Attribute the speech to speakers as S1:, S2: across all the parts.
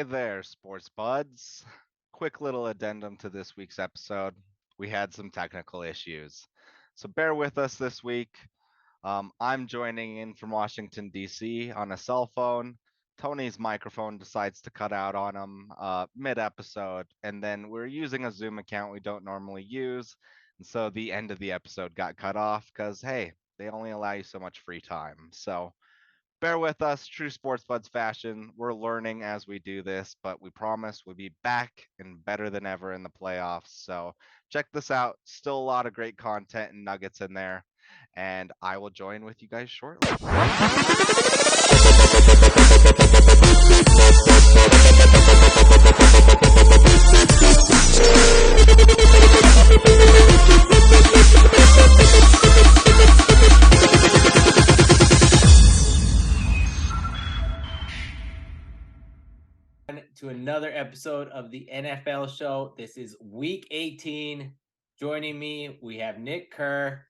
S1: Hey there, sports buds. Quick little addendum to this week's episode. We had some technical issues. So bear with us this week. I'm joining in from Washington, D.C. on a cell phone. Tony's microphone decides to cut out on him mid episode, and then we're using a Zoom account we don't normally use. And so the end of the episode got cut off because, hey, they only allow you so much free time. So bear with us, true sports buds fashion. We're learning as we do this, but we promise we'll be back and better than ever in the playoffs. So check this out. Still a lot of great content and nuggets in there. And I will join with you guys shortly.
S2: To another episode of the NFL show. This is week 18. Joining me, we have Nick Kerr.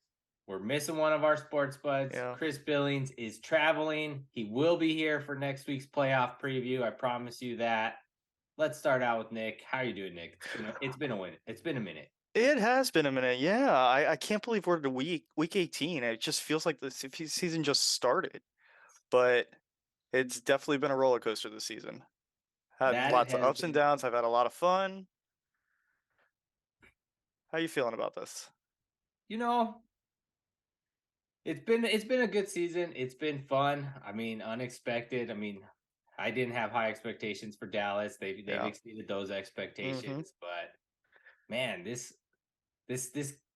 S2: We're missing one of our sports buds.
S3: Yeah.
S2: Chris Billings is traveling. He will be here for next week's playoff preview. I promise you that. Let's start out with Nick. How are you doing, Nick? It's been a minute.
S3: It has been a minute. Yeah, I can't believe we're to week 18. It just feels like the season just started. But it's definitely been a roller coaster this season. Had
S2: That
S3: lots of
S2: has
S3: ups and
S2: been-
S3: downs. I've had a lot of fun. How you feeling about this?
S2: It's been a good season. It's been fun. I mean, unexpected. I mean, I didn't have high expectations for Dallas. They've
S3: Yeah.
S2: exceeded those expectations. But man, this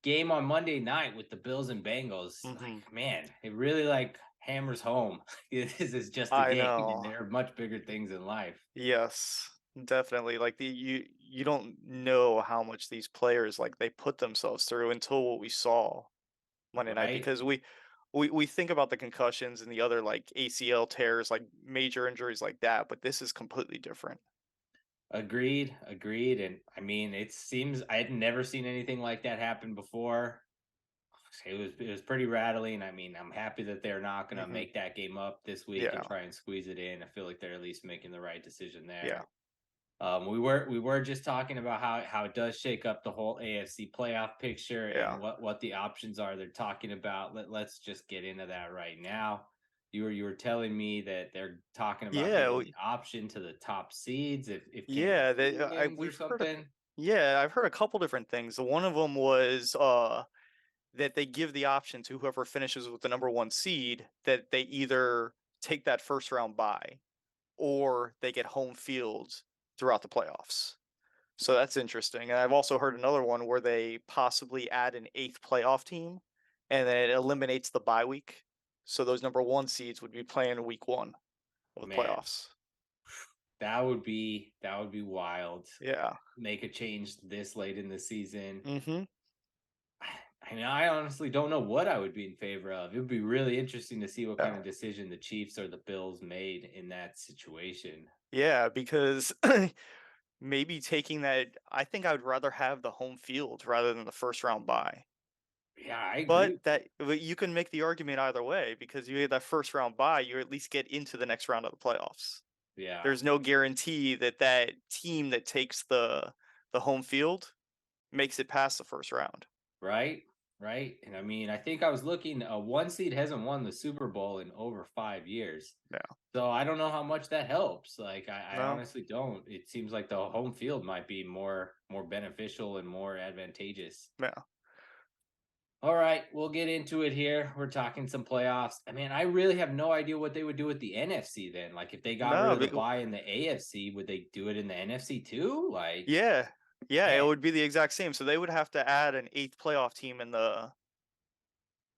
S2: game on Monday night with the Bills and Bengals, like, man, it really hammers home. This is just a
S3: I
S2: game,
S3: know.
S2: and there are much bigger things in life.
S3: Yes, definitely. Like you don't know how much these players they put themselves through until what we saw Monday night,
S2: Right?
S3: because we think about the concussions and the other ACL tears, major injuries like that, but this is completely different.
S2: Agreed. And I mean, it seems I had never seen anything like that happen before. It was pretty rattling. I mean, I'm happy that they're not going to make that game up this week and
S3: Yeah.
S2: try and squeeze it in. I feel like they're at least making the right decision there.
S3: Yeah.
S2: We were just talking about how it does shake up the whole AFC playoff picture and what the options are they're talking about. Let's just get into that right now. You were telling me that they're talking about giving the option to the top seeds if
S3: we've heard. Yeah, I've heard a couple different things. One of them was that they give the option to whoever finishes with the number one seed, that they either take that first round bye or they get home field throughout the playoffs. So that's interesting. And I've also heard another one where they possibly add an 8th playoff team and then it eliminates the bye week. So those number one seeds would be playing week 1 of the playoffs.
S2: That would be wild.
S3: Yeah.
S2: Make a change this late in the season.
S3: Mm-hmm.
S2: I mean, I honestly don't know what I would be in favor of. It would be really interesting to see what kind of decision the Chiefs or the Bills made in that situation.
S3: Yeah, because maybe taking that, I think I would rather have the home field rather than the first round bye.
S2: Yeah, I agree.
S3: But you can make the argument either way, because you get that first round bye, you at least get into the next round of the playoffs.
S2: Yeah.
S3: There's no guarantee that team that takes the home field makes it past the first round.
S2: Right. And I mean, I think I was looking, a 1 seed hasn't won the Super Bowl in over 5 years.
S3: Yeah.
S2: So I don't know how much that helps. I honestly don't. It seems like the home field might be more beneficial and more advantageous.
S3: Yeah.
S2: All right, we'll get into it here. We're talking some playoffs. I mean, I really have no idea what they would do with the NFC then. If they got rid of the bye in the AFC, would they do it in the NFC too?
S3: Yeah, it would be the exact same. So they would have to add an 8th playoff team in the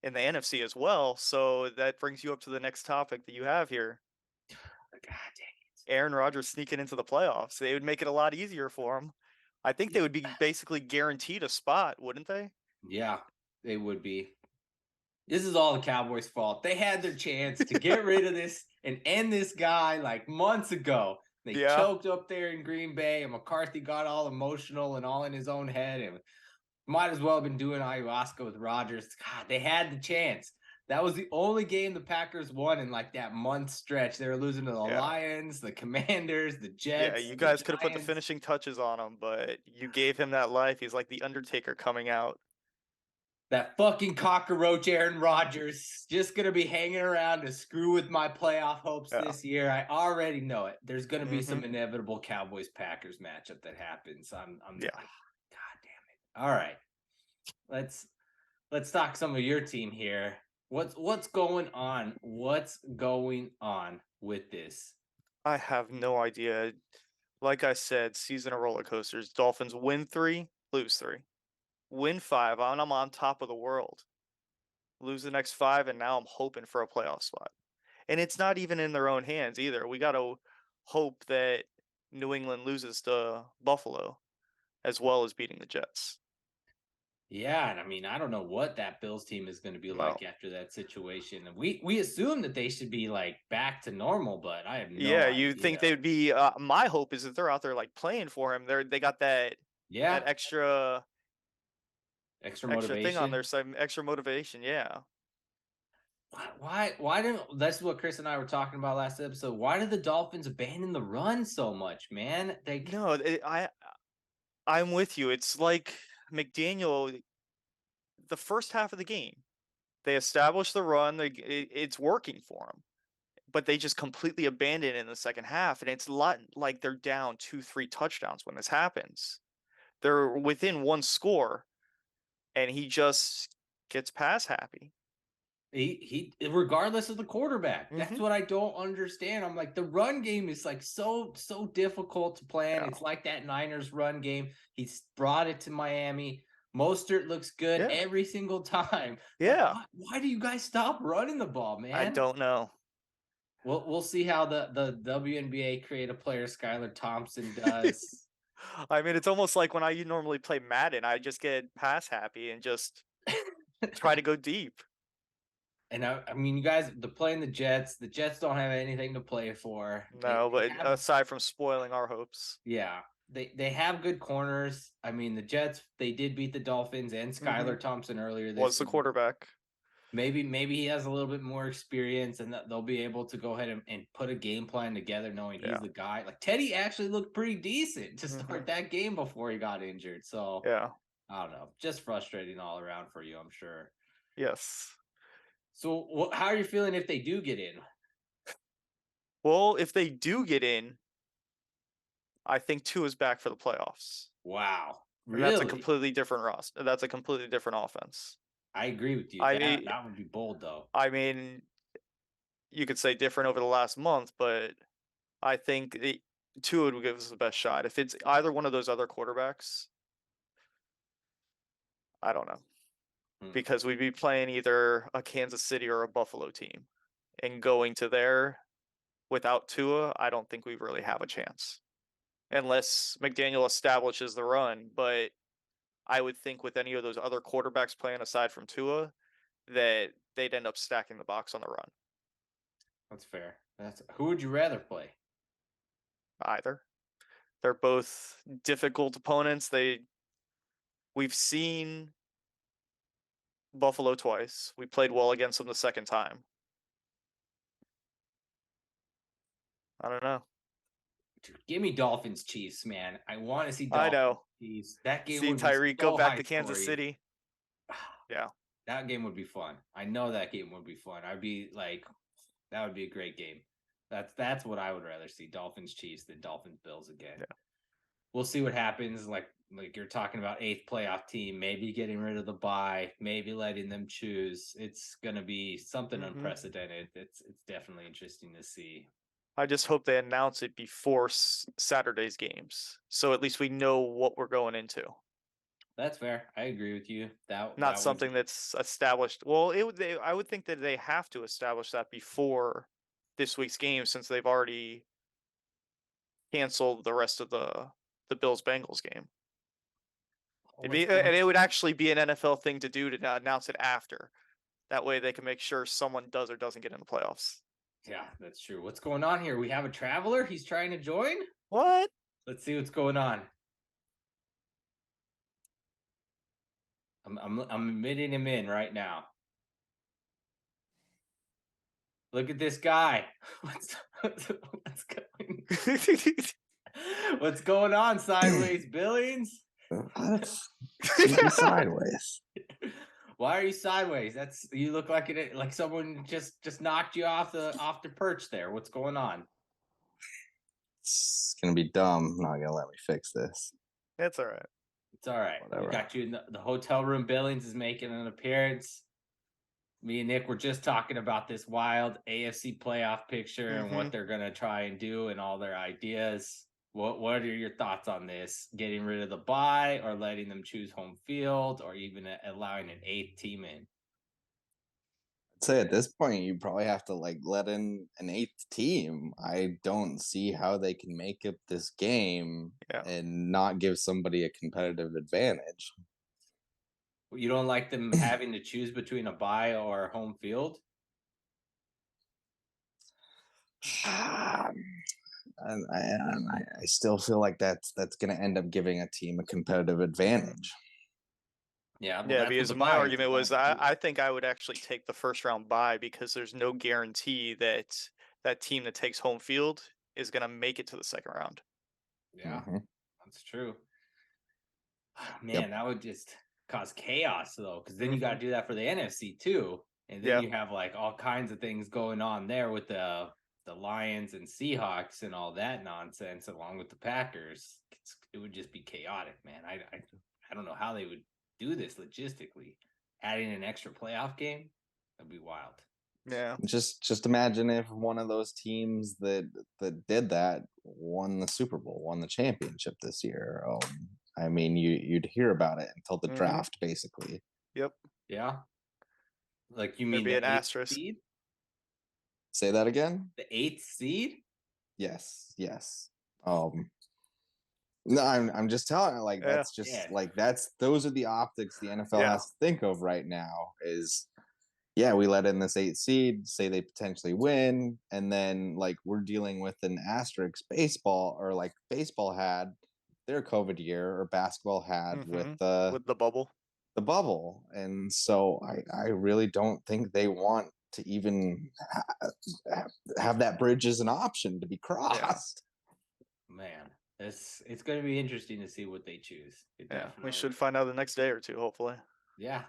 S3: NFC as well. So that brings you up to the next topic that you have here.
S2: God dang it.
S3: Aaron Rodgers sneaking into the playoffs. They would make it a lot easier for him. I think they would be basically guaranteed a spot, wouldn't they?
S2: Yeah. They would be. This is all the Cowboys' fault. They had their chance to get rid of this and end this guy months ago. They choked up there in Green Bay, and McCarthy got all emotional and all in his own head, and might as well have been doing ayahuasca with Rodgers. God, they had the chance. That was the only game the Packers won in like that month stretch. They were losing to the Lions, the Commanders, the Jets.
S3: Yeah, you guys could have put the finishing touches on him, but you gave him that life. He's like the Undertaker coming out.
S2: That fucking cockroach Aaron Rodgers just going to be hanging around to screw with my playoff hopes this year. I already know it. There's going to be some inevitable Cowboys-Packers matchup that happens. God damn it. All right. Let's talk some of your team here. What's going on? What's going on with this?
S3: I have no idea. Like I said, season of roller coasters. Dolphins win 3, lose 3. Win 5, and I'm on top of the world. Lose the next 5, and now I'm hoping for a playoff spot. And it's not even in their own hands either. We got to hope that New England loses to Buffalo, as well as beating the Jets.
S2: Yeah, and I mean, I don't know what that Bills team is going to be like after that situation. We assume that they should be like back to normal, but I have no idea.
S3: You think they would be? My hope is that they're out there like playing for him. They got that that extra
S2: motivation
S3: thing on their side, extra motivation. Yeah.
S2: Why didn't that's what Chris and I were talking about last episode. Why did the Dolphins abandon the run so much, man?
S3: I'm with you. It's like McDaniel, the first half of the game, they established the run. It's working for them, but they just completely abandon it in the second half. And it's a lot like they're down 2-3 touchdowns when this happens. They're within one score, and he just gets pass happy.
S2: He regardless of the quarterback. That's what I don't understand. I'm like, the run game is like so difficult to plan. It's like that Niners run game. He's brought it to Miami. Mostert looks good every single time.
S3: Yeah.
S2: Why do you guys stop running the ball, man?
S3: I don't know.
S2: We'll see how the WNBA creative player Skyler Thompson does.
S3: I mean, it's almost like when I normally play Madden, I just get pass happy and just try to go deep.
S2: And I mean, you guys, they're playing the Jets. The Jets don't have anything to play for.
S3: No, but aside from spoiling our hopes.
S2: Yeah. They have good corners. I mean, the Jets, they did beat the Dolphins and Skyler Thompson earlier this
S3: Was the quarterback.
S2: Maybe he has a little bit more experience and that they'll be able to go ahead and put a game plan together knowing he's the guy. Like Teddy actually looked pretty decent to start that game before he got injured. So I don't know. Just frustrating all around for you, I'm sure.
S3: Yes.
S2: So how are you feeling if they do get in?
S3: Well, if they do get in, I think Tua's back for the playoffs.
S2: Wow.
S3: Really? And that's a completely different roster. That's a completely different offense.
S2: I agree with you. That would be bold, though.
S3: I mean, you could say different over the last month, but I think Tua would give us the best shot. If it's either one of those other quarterbacks, I don't know. Because we'd be playing either a Kansas City or a Buffalo team. And going to there without Tua, I don't think we really have a chance. Unless McDaniel establishes the run. But I would think with any of those other quarterbacks playing aside from Tua, that they'd end up stacking the box on the run.
S2: That's fair. Who would you rather play?
S3: Either. They're both difficult opponents. We've seen Buffalo twice. We played well against them the second time. I don't know.
S2: Dude, give me Dolphins Chiefs, man. I want to see Dolphins Chiefs. That game
S3: see
S2: would
S3: Tyreek
S2: be so
S3: go back to Kansas City. Yeah.
S2: That game would be fun. I know that game would be fun. I'd be like, that would be a great game. That's what I would rather see. Dolphins Chiefs than Dolphins Bills again. Yeah. We'll see what happens. Like you're talking about 8th playoff team, maybe getting rid of the bye, maybe letting them choose. It's gonna be something unprecedented. It's definitely interesting to see.
S3: I just hope they announce it before Saturday's games, so at least we know what we're going into.
S2: That's fair. I agree with you.
S3: Not something that's established. Well, I would think that they have to establish that before this week's game, since they've already canceled the rest of the Bills-Bengals game. And it would actually be an NFL thing to do to announce it after. That way they can make sure someone does or doesn't get in the playoffs.
S2: Yeah, that's true. What's going on here? We have a traveler. He's trying to join.
S3: What?
S2: Let's see what's going on. I'm admitting him in right now. Look at this guy. What's going on, sideways Billings?
S4: Sideways.
S2: Why are you sideways? You look like someone just knocked you off the perch there. What's going on?
S4: It's gonna be dumb. Not gonna let me fix this.
S3: That's all right.
S2: It's all right. Whatever. We got you in the hotel room. Billings is making an appearance. Me and Nick were just talking about this wild AFC playoff picture and what they're gonna try and do and all their ideas. What are your thoughts on this? Getting rid of the bye or letting them choose home field or even allowing an 8th team in?
S4: I'd say at this point, you probably have to let in an 8th team. I don't see how they can make up this game and not give somebody a competitive advantage.
S2: You don't like them having to choose between a bye or home field?
S4: I still feel like that's going to end up giving a team a competitive advantage.
S2: Yeah,
S3: because my argument was I think I would actually take the first round bye because there's no guarantee that that team that takes home field is going to make it to the second round.
S2: Yeah, that's true. Man, that would just cause chaos though, because then you got to do that for the NFC too, and then you have all kinds of things going on there with the Lions and Seahawks and all that nonsense, along with the Packers. It would just be chaotic, man. I don't know how they would do this logistically. Adding an extra playoff game, that'd be wild.
S4: Yeah. Just imagine if one of those teams that did that won the Super Bowl, won the championship this year. I mean, you'd hear about it until the draft, basically.
S3: Yep.
S2: Yeah. Like you mean
S3: the
S2: an 8th
S3: asterisk
S2: seed?
S4: Say that again?
S2: The 8th seed?
S4: Yes. No, I'm just telling you, that's just those are the optics the NFL has to think of right now is, we let in this 8th seed, say they potentially win, and then we're dealing with an asterisk baseball, or baseball had their COVID year, or basketball had with the
S3: bubble.
S4: The bubble. And so I really don't think they want to even have that bridge as an option to be crossed.
S2: Man. It's going to be interesting to see what they choose.
S3: We should find out the next day or two, hopefully.
S2: Yeah.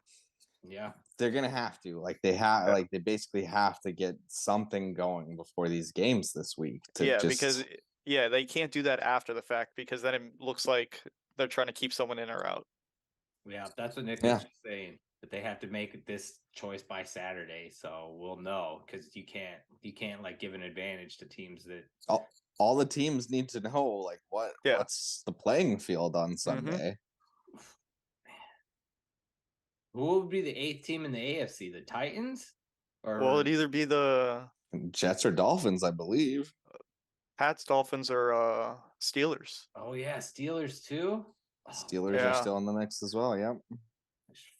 S4: They're gonna have to. They basically have to get something going before these games this week.
S3: Because they can't do that after the fact, because then it looks like they're trying to keep someone in or out.
S2: Yeah, that's what Nick was just saying. That they have to make this choice by Saturday, so we'll know, because you can't give an advantage to teams that.
S4: All the teams need to know what's the playing field on Sunday.
S2: Who would be the 8th team in the AFC? The Titans?
S3: Well, it'd either be the
S4: Jets or Dolphins, I believe.
S3: Pats, Dolphins, or Steelers.
S2: Oh yeah, Steelers too.
S4: Steelers are still in the mix as well. Yep.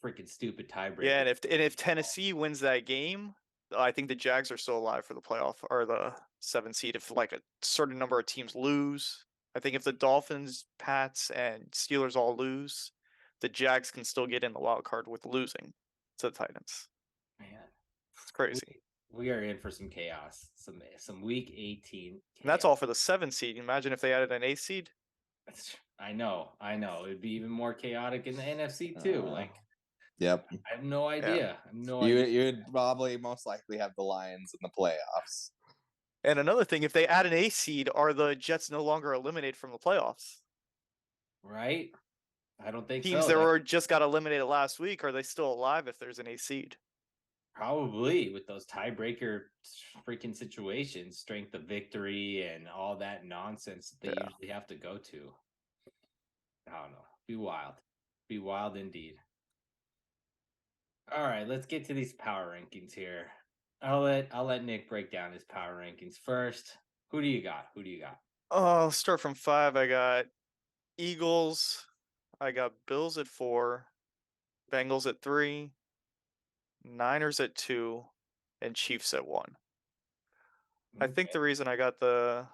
S2: Freaking stupid tiebreaker.
S3: Yeah, and if Tennessee wins that game, I think the Jags are still alive for the playoff, or the 7th seed. If a certain number of teams lose, I think if the Dolphins, Pats, and Steelers all lose, the Jags can still get in the wild card with losing to the Titans.
S2: Man,
S3: it's crazy.
S2: We are in for some chaos. Some week 18. Chaos.
S3: And that's all for the 7th seed. Imagine if they added an 8th seed.
S2: I know. It'd be even more chaotic in the NFC too.
S4: Yep.
S2: I have no idea.
S4: You'd probably most likely have the Lions in the playoffs.
S3: And another thing, if they add an A seed, are the Jets no longer eliminated from the playoffs?
S2: Right. I don't think
S3: teams that were just got eliminated last week, are they still alive if there's an A seed?
S2: Probably, with those tiebreaker freaking situations, strength of victory and all that nonsense that they usually have to go to. I don't know. Be wild. Be wild indeed. All right, let's get to these power rankings here. I'll let Nick break down his power rankings first. Who do you got?
S3: I'll start from 5. I got Eagles. I got Bills at 4, Bengals at 3, Niners at 2, and Chiefs at 1. Okay. I think the reason I got the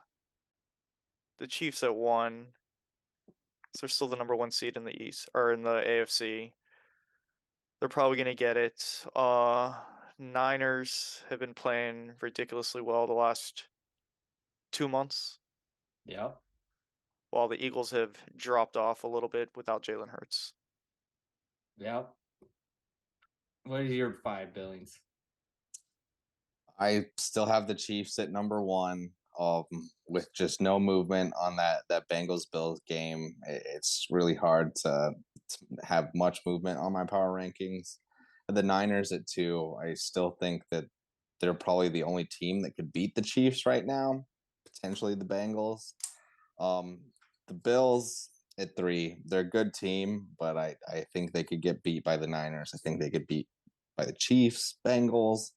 S3: Chiefs at 1 is they're still the number 1 seed in the East, or in the AFC. They're probably going to get it. Niners have been playing ridiculously well the last 2 months.
S2: Yep.
S3: While the Eagles have dropped off a little bit without Jalen Hurts.
S2: Yep. What is your 5, Billings?
S4: I still have the Chiefs at number 1. With just no movement on that Bengals Bills game, it's really hard to have much movement on my power rankings. The Niners at 2. I still think that they're probably the only team that could beat the Chiefs right now, potentially the Bengals. The Bills at 3. They're a good team, but I think they could get beat by the Niners. I think they could beat by the Chiefs, Bengals.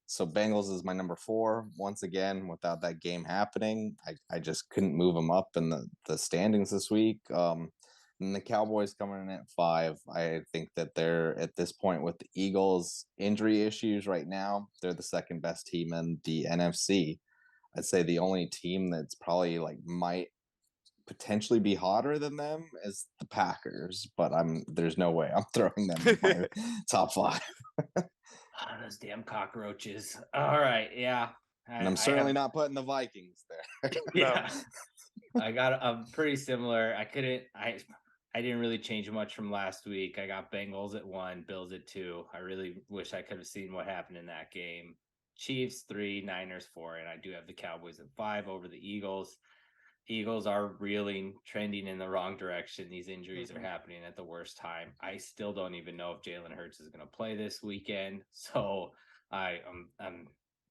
S4: So Bengals is my number 4. Once again, without that game happening, I just couldn't move them up in the standings this week. And the Cowboys coming in at 5. I think that they're at this point with the Eagles injury issues right now. They're the second best team in the NFC. I'd say the only team that's probably might potentially be hotter than them is the Packers, but there's no way I'm throwing them in my top 5.
S2: Oh, those damn cockroaches. All right, yeah.
S4: And I'm certainly not putting the Vikings there.
S2: Yeah. I'm pretty similar. I didn't really change much from last week. I got Bengals at 1, Bills at 2. I really wish I could have seen what happened in that game. Chiefs 3, Niners 4, and I do have the Cowboys at 5 over the Eagles. Eagles are reeling, trending in the wrong direction. These injuries are happening at the worst time. I still don't even know if Jalen Hurts is going to play this weekend. So I'm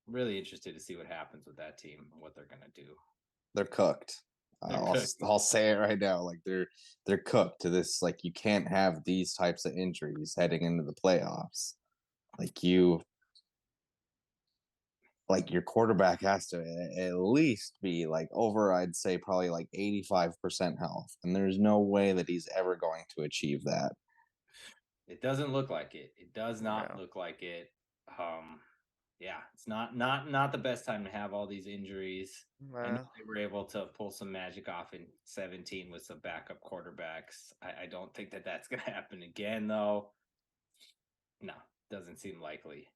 S2: really interested to see what happens with that team and what they're going to do.
S4: They're cooked. I'll say it right now. They're cooked to this. You can't have these types of injuries heading into the playoffs. Your quarterback has to at least be over, I'd say probably 85% health. And there's no way that he's ever going to achieve that.
S2: It doesn't look like it. It does not look like it. Yeah, it's not the best time to have all these injuries. I know they were able to pull some magic off in 17 with some backup quarterbacks. I don't think that that's going to happen again, though. No, doesn't seem likely.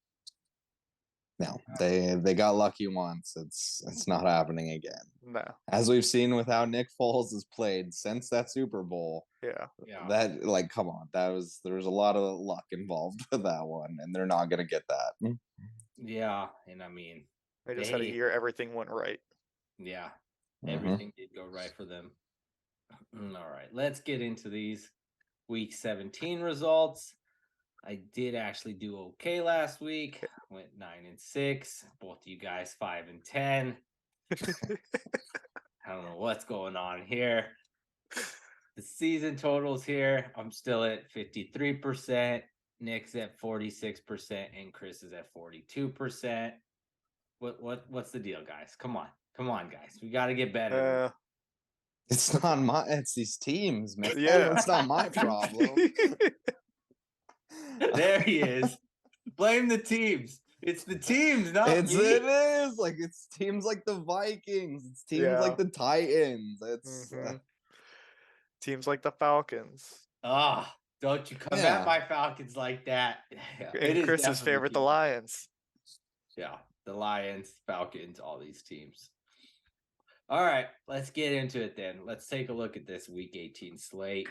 S4: No, they got lucky once. It's not happening again.
S3: No.
S4: As we've seen with how Nick Foles has played since that Super Bowl.
S3: Yeah.
S4: That come on. There was a lot of luck involved with that one, and they're not gonna get that.
S2: Yeah, and I mean
S3: they just had a year everything went right.
S2: Yeah. Everything did go right for them. All right, let's get into these week 17 results. I did actually do okay last week. Went 9-6. Both of you guys 5-10. I don't know what's going on here. The season totals here. I'm still at 53%. Nick's at 46%, and Chris is at 42%. What's the deal, guys? Come on, guys. We got to get better.
S4: It's not it's these teams, man.
S3: Yeah,
S4: it's not my problem.
S2: There he is. Blame the teams. It's the teams, not me.
S4: It is it's teams like the Vikings. It's teams like the Titans. It's
S3: teams like the Falcons.
S2: Don't you come at my Falcons like that.
S3: And Chris's favorite, the Lions.
S2: Yeah, the Lions, Falcons, all these teams. All right, let's get into it then. Let's take a look at this Week 18 slate.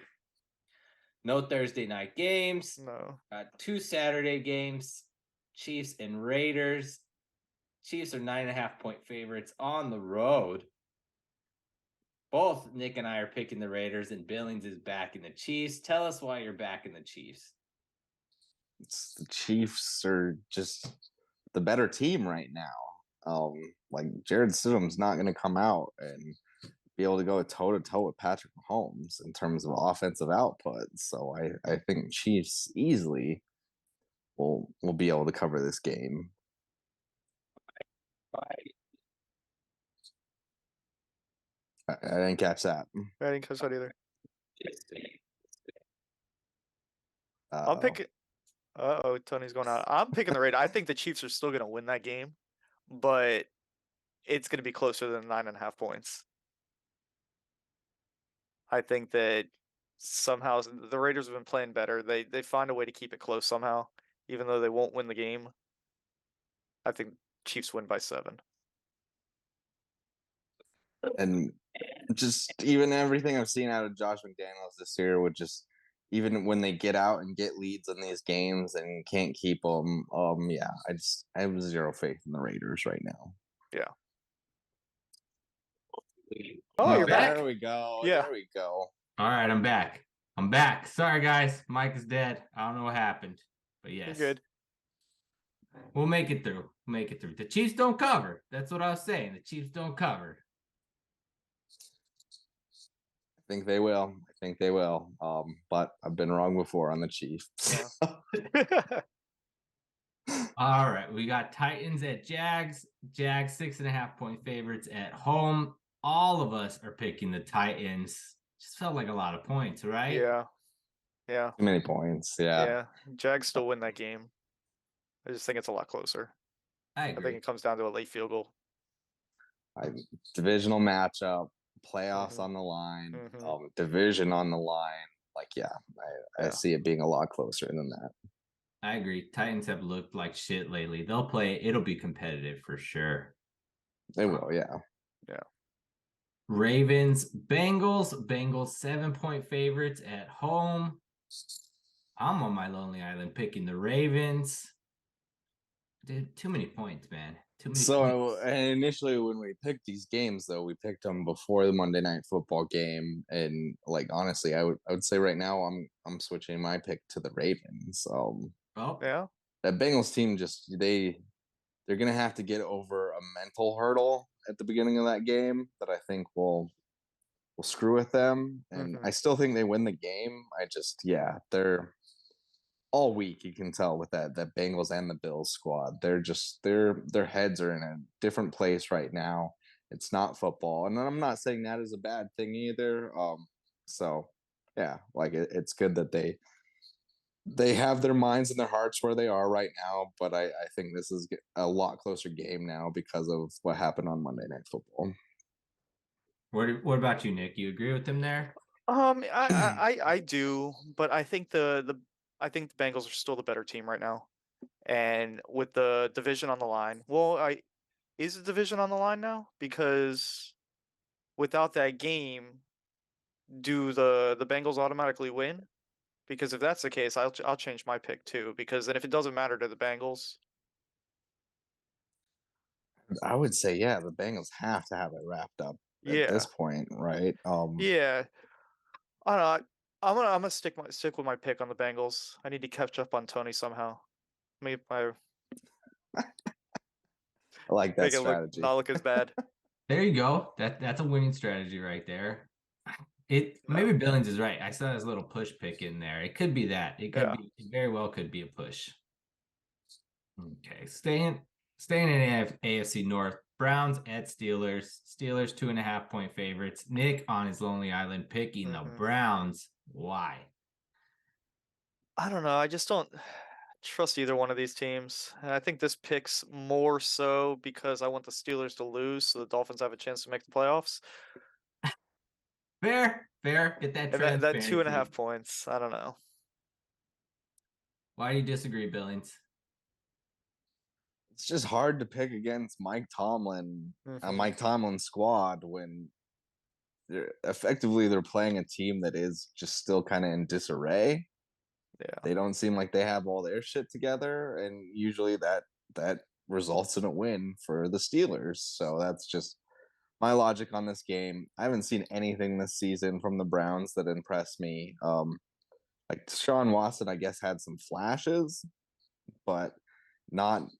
S2: No Thursday night games.
S3: No.
S2: 2 Saturday games. Chiefs and Raiders. Chiefs are 9.5-point favorites on the road. Both Nick and I are picking the Raiders, and Billings is backing the Chiefs. Tell us why you're backing the Chiefs.
S4: The Chiefs are just the better team right now. Jared Stidham's not going to come out and be able to go toe-to-toe with Patrick Mahomes in terms of offensive output. So I think Chiefs easily will be able to cover this game. I didn't catch that.
S3: I didn't catch that either. I'm picking. Tony's going out. I'm picking the Raiders. I think the Chiefs are still going to win that game, but it's going to be closer than 9.5 points. I think that somehow the Raiders have been playing better. They find a way to keep it close somehow, even though they won't win the game. I think Chiefs win by 7.
S4: And just even everything I've seen out of Josh McDaniels this year would just, even when they get out and get leads in these games and can't keep them, yeah, I have zero faith in the Raiders right now.
S3: Yeah. Oh, you're back.
S4: There we go.
S3: Yeah.
S4: There we go.
S2: All right, I'm back. Sorry, guys. Mike is dead. I don't know what happened, but yes.
S3: You're good.
S2: We'll make it through. The Chiefs don't cover. That's what I was saying. The Chiefs don't cover.
S4: I think they will. But I've been wrong before on the Chiefs.
S3: Yeah.
S2: All right, we got Titans at Jags. Jags 6.5-point favorites at home. All of us are picking the Titans. Just felt like a lot of points, right?
S3: Yeah.
S4: Too many points. Yeah.
S3: Yeah. Jags still win that game. I just think it's a lot closer.
S2: I agree.
S3: I think it comes down to a late field goal.
S4: Divisional matchup, playoffs on the line, division on the line. Like, I see it being a lot closer than that.
S2: I agree. Titans have looked like shit lately. They'll play. It'll be competitive for sure.
S4: They will, yeah.
S2: Ravens, Bengals. Bengals 7-point favorites at home. I'm on my lonely island picking the Ravens. Dude, too many points, man.
S4: So initially when we picked these games, though, we picked them before the Monday Night Football game, and like honestly, I would say right now I'm switching my pick to the Ravens.
S3: Yeah.
S4: That Bengals team they're gonna have to get over a mental hurdle at the beginning of that game that I think will screw with them, and I still think they win the game. They're all week, you can tell with that Bengals and the Bills squad. They're just their heads are in a different place right now. It's not football, and I'm not saying that is a bad thing either. So yeah, like it's good that they have their minds and their hearts where they are right now. But I think this is a lot closer game now because of what happened on Monday Night Football.
S2: What about you, Nick? You agree with him there?
S3: I do, but I think the Bengals are still the better team right now. And with the division on the line, is the division on the line now? Because without that game, do the Bengals automatically win? Because if that's the case, I'll change my pick too. Because then if it doesn't matter to the Bengals,
S4: I would say the Bengals have to have it wrapped up at this point, right?
S3: Yeah, I don't know. I'm gonna stick with my pick on the Bengals. I need to catch up on Tony somehow. I
S4: like that strategy.
S3: Not look as bad.
S2: There you go. That's a winning strategy right there. Maybe Billings is right. I saw his little push pick in there. It could be that. It very well could be a push. Okay, staying in AFC North. Browns at Steelers. Steelers 2.5-point favorites. Nick on his lonely island picking the Browns. Why?
S3: I don't know. I just don't trust either one of these teams. And I think this pick's more so because I want the Steelers to lose so the Dolphins have a chance to make the playoffs.
S2: Fair. Get that transparency.
S3: That 2.5 points. I don't know.
S2: Why do you disagree, Billings?
S4: It's just hard to pick against Mike Tomlin, Mike Tomlin's squad when they're playing a team that is just still kind of in disarray. Yeah, they don't seem like they have all their shit together, and usually that results in a win for the Steelers. So that's just my logic on this game. I haven't seen anything this season from the Browns that impressed me. Like Deshaun Watson, I guess, had some flashes, but not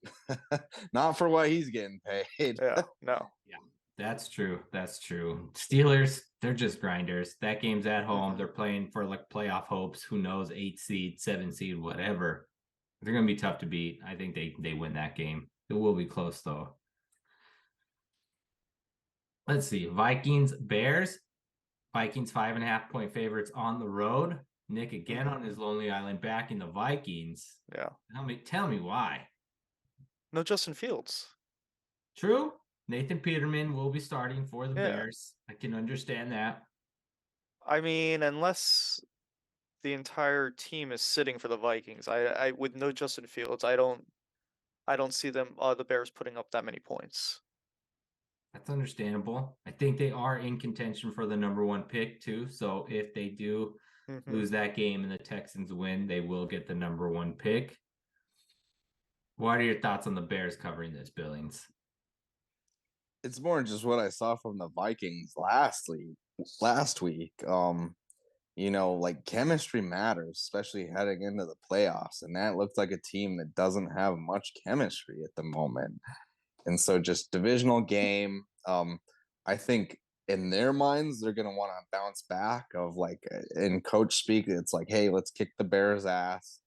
S4: for what he's getting paid.
S3: Yeah, no.
S2: Yeah, that's true. Steelers, they're just grinders. That game's at home. They're playing for like playoff hopes. Who knows? 8 seed, 7 seed, whatever. They're gonna be tough to beat. I think they win that game. It will be close though. Let's see. Vikings, Bears. Vikings 5.5-point favorites on the road. Nick again on his lonely island backing the Vikings.
S3: Yeah.
S2: Tell me why.
S3: No Justin Fields.
S2: True. Nathan Peterman will be starting for the Bears. I can understand that.
S3: I mean, unless the entire team is sitting for the Vikings, I with no Justin Fields, I don't I don't see them the Bears putting up that many points.
S2: That's understandable. I think they are in contention for the number 1 pick too. So if they do lose that game and the Texans win, they will get the number 1 pick. What are your thoughts on the Bears covering this, Billings?
S4: It's more just what I saw from the Vikings last week. Like chemistry matters, especially heading into the playoffs. And that looks like a team that doesn't have much chemistry at the moment. And so just divisional game, I think in their minds, they're going to want to bounce back of like in coach speak. It's like, hey, let's kick the Bears ass.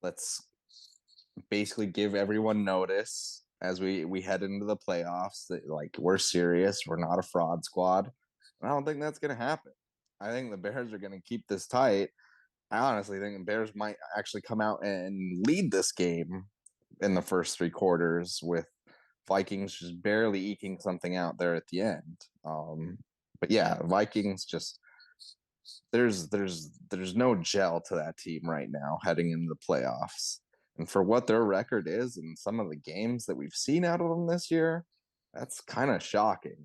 S4: Let's basically give everyone notice as we head into the playoffs that like we're serious. We're not a fraud squad. And I don't think that's going to happen. I think the Bears are going to keep this tight. I honestly think the Bears might actually come out and lead this game in the first 3 quarters with Vikings just barely eking something out there at the end. But yeah, Vikings just there's no gel to that team right now heading into the playoffs. And for what their record is and some of the games that we've seen out of them this year, that's kind of shocking.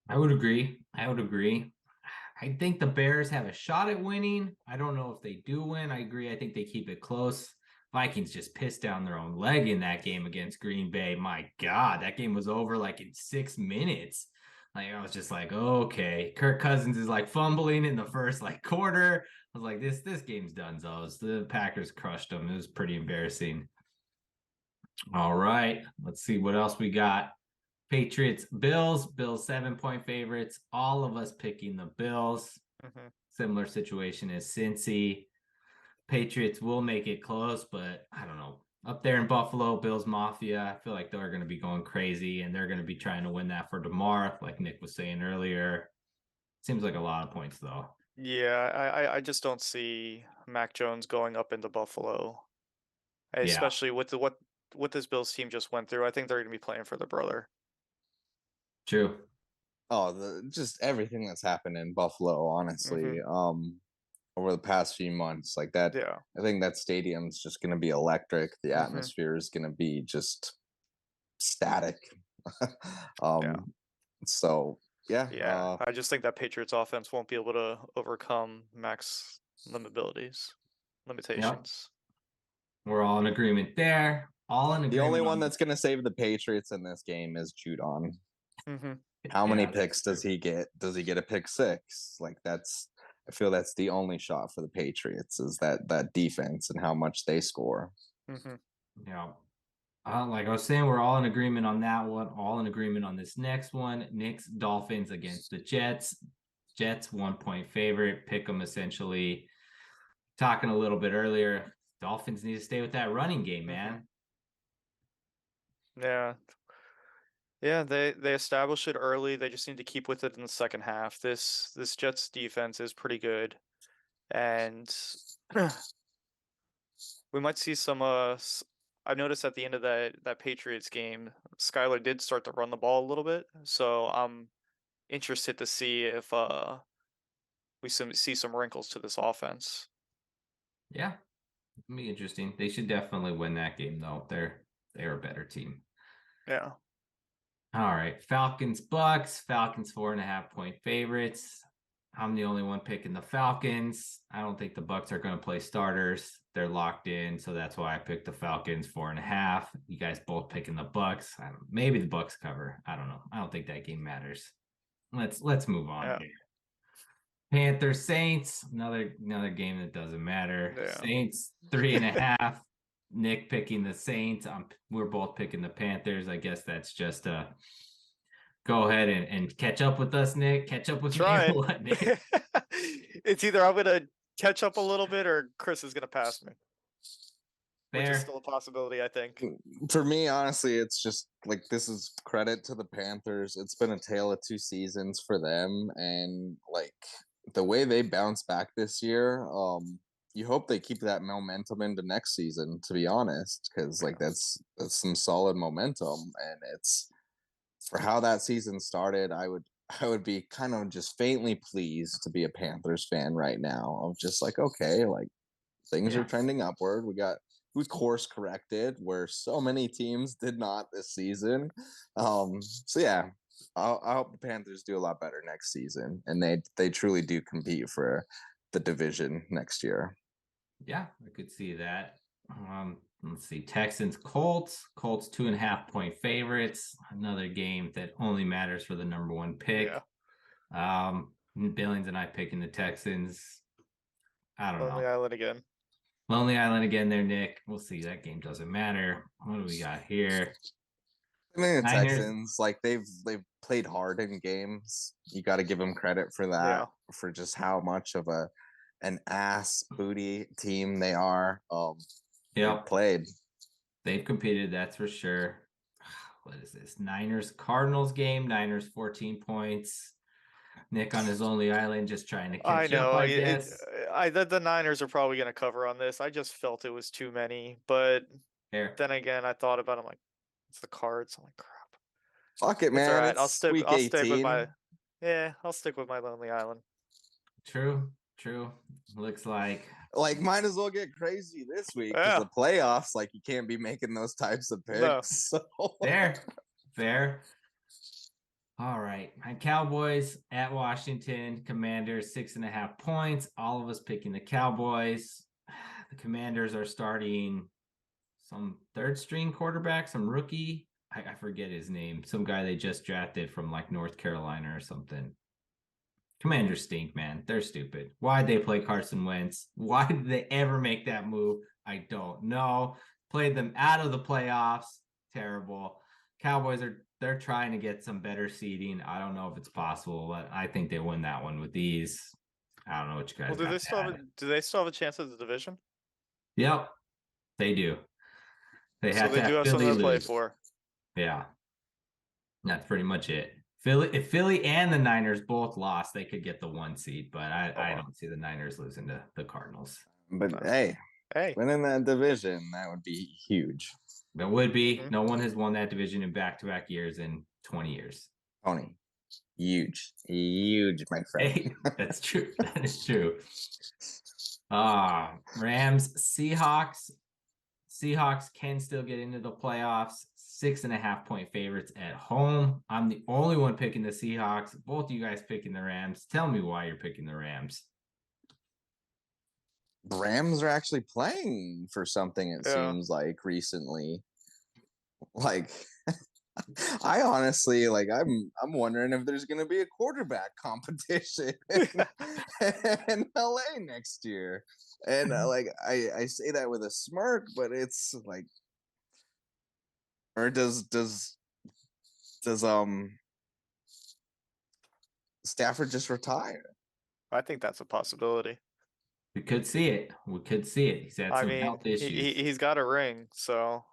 S2: I would agree. I think the Bears have a shot at winning. I don't know if they do win. I agree. I think they keep it close. Vikings just pissed down their own leg in that game against Green Bay. My God, that game was over like in 6 minutes. Like I was just like, okay. Kirk Cousins is like fumbling in the first like quarter. I was like, this game's done. The Packers crushed them. It was pretty embarrassing. All right, let's see what else we got. Patriots, Bills 7-point favorites. All of us picking the Bills. Similar situation as Cincy. Patriots will make it close, but I don't know. Up there in Buffalo, Bills Mafia, I feel like they're going to be going crazy, and they're going to be trying to win that for Damar, like Nick was saying earlier. Seems like a lot of points, though.
S3: Yeah, I just don't see Mac Jones going up into Buffalo, especially with what this Bills team just went through. I think they're going to be playing for their brother.
S2: True.
S4: Oh, just everything that's happened in Buffalo, honestly. Over the past few months, like that.
S3: Yeah.
S4: I think that stadium's just going to be electric. The atmosphere is going to be just static. So yeah.
S3: I just think that Patriots offense won't be able to overcome Mac's limitations.
S2: Yep. We're all in agreement there. All in agreement.
S4: The only one that's going to save the Patriots in this game is Judon. How many picks does he get? Does he get a pick 6? Like I feel that's the only shot for the Patriots is that defense and how much they score.
S2: Yeah. Like I was saying, we're all in agreement on that one. All in agreement on this next one. Knicks Dolphins against the Jets. Jets 1-point favorite. Pick them essentially. Talking a little bit earlier, Dolphins need to stay with that running game, man.
S3: Yeah, they established it early. They just need to keep with it in the second half. This Jets defense is pretty good, and we might see some. I noticed at the end of that Patriots game, Skyler did start to run the ball a little bit. So I'm interested to see if we see some wrinkles to this offense.
S2: Yeah, it'll be interesting. They should definitely win that game, though. They're a better team.
S3: Yeah.
S2: All right, Falcons Bucks. Falcons 4.5-point favorites. I'm the only one picking the Falcons. I don't think the Bucks are going to play starters. They're locked in, so that's why I picked the Falcons 4.5. You guys both picking the Bucks. Maybe the Bucks cover. I don't know. I don't think that game matters. Let's move on.
S3: Yeah.
S2: Panthers Saints. Another game that doesn't matter. Yeah. Saints 3.5. Nick picking the Saints. We're both picking the Panthers. I guess that's just go ahead and catch up with us, Nick. Catch up with me.
S3: What, Nick? It's either I'm gonna catch up a little bit or Chris is gonna pass me. Fair. Which is still a possibility, I think.
S4: For me, honestly, it's just like this is credit to the Panthers. It's been a tale of 2 seasons for them, and like the way they bounce back this year, you hope they keep that momentum into next season, to be honest, because like that's some solid momentum, and it's for how that season started. I would be kind of just faintly pleased to be a Panthers fan right now. Of just like, okay, like things are trending upward. We course corrected where so many teams did not this season. So yeah, I hope the Panthers do a lot better next season, and they truly do compete for the division next year.
S2: Yeah, I could see that. Let's see, Texans, Colts 2.5-point favorites. Another game that only matters for the number one pick. Yeah. Billings and I picking the Texans. I don't know. Lonely Island again there, Nick. We'll see. That game doesn't matter. What do we got here?
S4: I mean, the Texans, like they've played hard in games. You got to give them credit for that, for just how much of an ass booty team they are. Played.
S2: They've competed, that's for sure. What is this? Niners Cardinals game. Niners 14 points. Nick on his Lonely Island just trying to catch up, I guess.
S3: The Niners are probably going to cover on this. I just felt it was too many. But then again, I thought about it. I'm like, it's the Cards. I'm like, crap.
S4: Fuck it, man. All right.
S3: I'll stick with my Lonely Island.
S2: True. Looks like
S4: might as well get crazy this week because the playoffs, like you can't be making those types of picks. No. So.
S2: Fair. All right. My Cowboys at Washington. Commanders 6.5 points. All of us picking the Cowboys. The Commanders are starting some third string quarterback, some rookie. I forget his name. Some guy they just drafted from like North Carolina or something. Commanders stink, man. They're stupid. Why'd they play Carson Wentz? Why did they ever make that move? I don't know. Played them out of the playoffs. Terrible. Cowboys they're trying to get some better seeding. I don't know if it's possible, but I think they win that one with these. I don't know what you guys.
S3: Well, do they still have a chance at the division?
S2: Yep, they do. They have
S3: something to play for.
S2: Yeah, that's pretty much it. If Philly and the Niners both lost, they could get the 1 seed, but I don't see the Niners losing to the Cardinals.
S4: But hey, winning that division, that would be huge.
S2: That would be. Mm-hmm. No one has won that division in back-to-back years in 20 years.
S4: Tony, huge, my friend.
S2: Hey, that's true. That is true. Rams, Seahawks. Seahawks can still get into the playoffs. 6.5-point favorites at home. I'm the only one picking the Seahawks. Both of you guys picking the Rams. Tell me why you're picking the Rams.
S4: The Rams are actually playing for something, it seems like, recently. Like, I honestly, I'm wondering if there's going to be a quarterback competition in LA next year. And, I say that with a smirk, but it's like, or does Stafford just retire?
S3: I think that's a possibility.
S2: We could see it. He's had some health issues.
S3: He's got a ring, so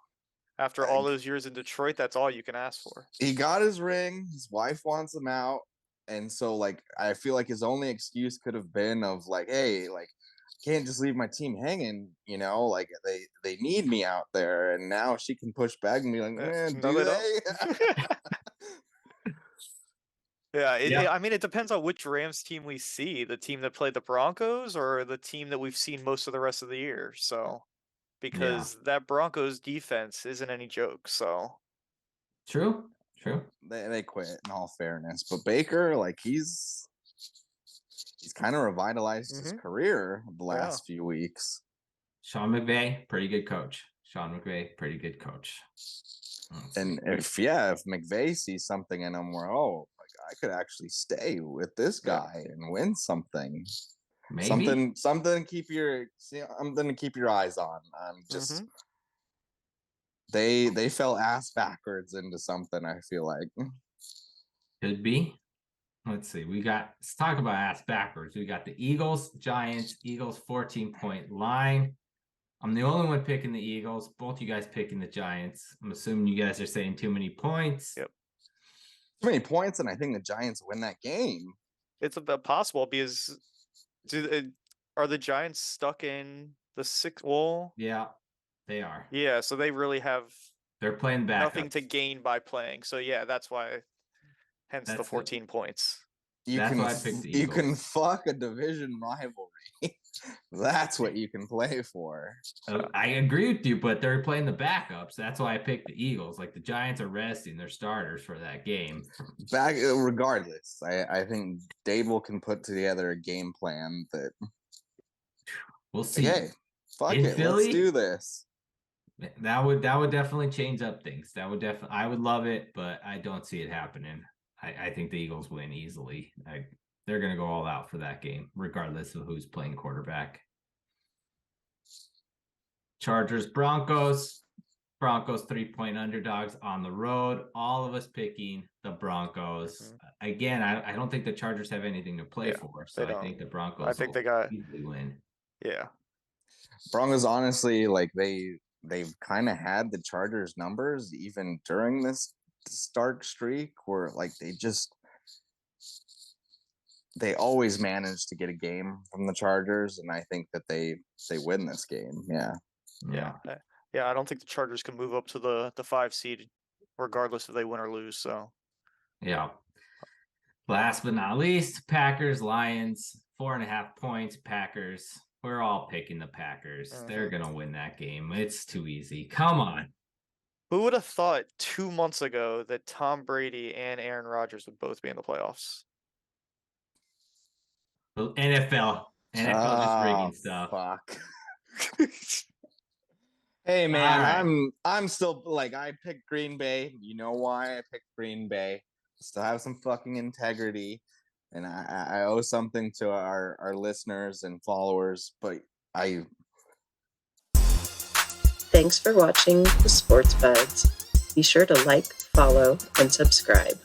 S3: after all those years in Detroit, that's all you can ask for.
S4: He got his ring. His wife wants him out, and so I feel like his only excuse could have been of hey, can't just leave my team hanging, they need me out there, and now she can push back and be like, do they?
S3: It depends on which Rams team we see, the team that played the Broncos or the team that we've seen most of the rest of the year. So, because that Broncos defense isn't any joke. So,
S2: true.
S4: They quit, in all fairness, but Baker, he's kind of revitalized his career the last few weeks.
S2: Sean McVay, pretty good coach.
S4: And if McVay sees something in him where, I could actually stay with this guy and win something.
S2: Maybe.
S4: Something to keep your eyes on. Just they fell ass backwards into something, I feel like.
S2: Could be. Let's see. Let's talk about ass backwards. We got the Eagles, Giants, 14-point line. I'm the only one picking the Eagles. Both you guys picking the Giants. I'm assuming you guys are saying too many points.
S3: Yep.
S4: Too many points, and I think the Giants win that game.
S3: It's a bit possible because are the Giants stuck in the 6th wall?
S2: Yeah, they are.
S3: Yeah, so they really have.
S2: They're playing back.
S3: Nothing to gain by playing. So that's why. Hence the 14 points.
S4: You can fuck a division rivalry. That's what you can play for.
S2: I agree with you, but they're playing the backups. That's why I picked the Eagles. Like the Giants are resting their starters for that game.
S4: Regardless, I think Dable can put together a game plan that
S2: we'll see.
S4: Okay, fuck
S2: In
S4: it,
S2: Philly,
S4: let's do this.
S2: That would definitely change up things. I would love it, but I don't see it happening. I think the Eagles win easily. They're going to go all out for that game, regardless of who's playing quarterback. Chargers, Broncos. Broncos 3-point underdogs on the road. All of us picking the Broncos. Again, I don't think the Chargers have anything to play for. So I think the Broncos easily win.
S3: Yeah.
S4: Broncos, honestly, like they've kind of had the Chargers numbers even during this start streak where like they always manage to get a game from the Chargers, and I think that they win this game.
S3: Yeah, I don't think the Chargers can move up to the 5 seed regardless if they win or lose. So
S2: yeah. Last but not least, Packers, Lions, 4.5 points. Packers. We're all picking the Packers. They're gonna win that game. It's too easy. Come on.
S3: Who would have thought 2 months ago that Tom Brady and Aaron Rodgers would both be in the playoffs?
S2: NFL just rigging stuff.
S4: Fuck. Hey man,
S2: right.
S4: I'm still like I picked Green Bay. You know why I picked Green Bay? Still have some fucking integrity, and I owe something to our listeners and followers. But
S5: Thanks for watching the Sports Budz. Be sure to like, follow, and subscribe.